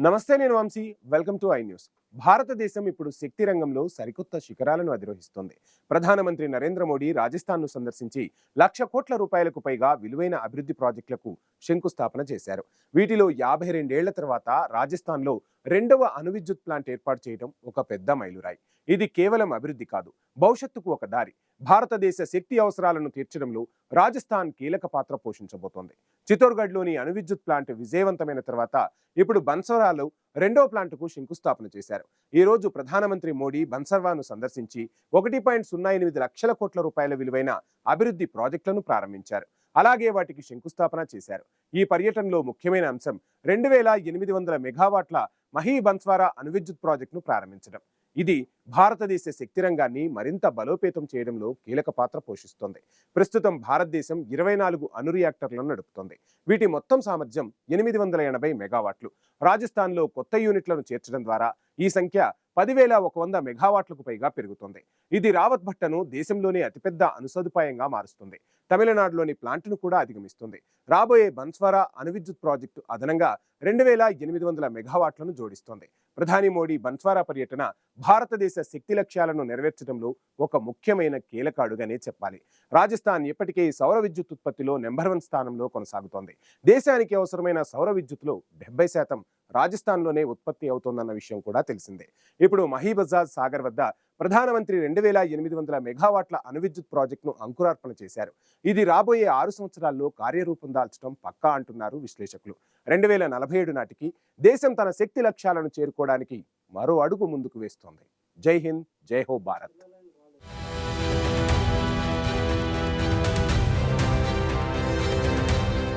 నమస్తే, నేను Vamshi. Welcome to i news. భారతదేశం ఇప్పుడు శక్తి రంగంలో సరికొత్త శిఖరాలను అధిరోహిస్తోంది. ప్రధానమంత్రి నరేంద్ర మోడీ రాజస్థాన్ను సందర్శించి ₹1,00,00,000కు పైగా విలువైన అభివృద్ధి ప్రాజెక్టులకు శంకుస్థాపన చేశారు. వీటిలో 52 తర్వాత రాజస్థాన్లో రెండవ అణువిద్యుత్ ప్లాంట్ ఏర్పాటు చేయడం ఒక పెద్ద మైలురాయి. ఇది కేవలం అభివృద్ధి కాదు, భవిష్యత్తుకు ఒక దారి. భారతదేశ శక్తి అవసరాలను తీర్చడంలో రాజస్థాన్ కీలక పాత్ర పోషించబోతోంది. చిత్తోర్గఢ్లోని అణువిద్యుత్ ప్లాంట్ విజయవంతమైన తర్వాత ఇప్పుడు బన్సవారాలో రెండో ప్లాంటుకు శంకుస్థాపన చేశారు. ఈ రోజు ప్రధానమంత్రి మోడీ బన్సర్వాను సందర్శించి ₹1.08 లక్షల విలువైన అభివృద్ధి ప్రాజెక్టులను ప్రారంభించారు. అలాగే వాటికి శంకుస్థాపన చేశారు. ఈ పర్యటనలో ముఖ్యమైన అంశం 2800 మెగావాట్ల మహీ బన్స్వారా అణువిద్యుత్ ప్రాజెక్టును ప్రారంభించడం. ఇది భారతదేశ శక్తి రంగాన్ని మరింత బలోపేతం చేయడంలో కీలక పాత్ర పోషిస్తోంది. ప్రస్తుతం భారతదేశం 24 అణు రియాక్టర్లను నడుపుతోంది. వీటి మొత్తం సామర్థ్యం 880 మెగావాట్లు. రాజస్థాన్లో కొత్త యూనిట్లను చేర్చడం ద్వారా ఈ సంఖ్య 10,100 మెగావాట్లకు పైగా పెరుగుతుంది. ఇది రావత్ భట్టను దేశంలోనే అతిపెద్ద అణు సదుపాయంగా మారుస్తుంది. తమిళనాడులోని ప్లాంట్ను కూడా అధిగమిస్తుంది. రాబోయే బన్స్వారా అణువిద్యుత్ ప్రాజెక్టు అదనంగా 2,800 మెగావాట్లను జోడిస్తోంది. ప్రధాని మోడీ బన్స్వారా పర్యటన భారతదేశ శక్తి లక్ష్యాలను నెరవేర్చడంలో ఒక ముఖ్యమైన కీలక అడుగనే చెప్పాలి. రాజస్థాన్ ఇప్పటికే సౌర విద్యుత్ ఉత్పత్తిలో నెంబర్ 1 స్థానంలో కొనసాగుతోంది. దేశానికి అవసరమైన సౌర విద్యుత్తులో 70% రాజస్థాన్లోనే ఉత్పత్తి అవుతోందన్న విషయం కూడా తెలిసిందే. ఇప్పుడు మహీబజాజ్ సాగర్ వద్ద ప్రధానమంత్రి 2,800 మెగావాట్ల అణువిద్యుత్ ప్రాజెక్టును అంకురార్పణ చేశారు. ఇది రాబోయే 6 సంవత్సరాల్లో కార్యరూపం దాల్చడం పక్కా అంటున్నారు విశ్లేషకులు. 2047 నాటికి దేశం తన శక్తి లక్ష్యాలను చేరుకోవడానికి మరో అడుగు ముందుకు వేస్తోంది. జై హింద్, జై హో భారత్.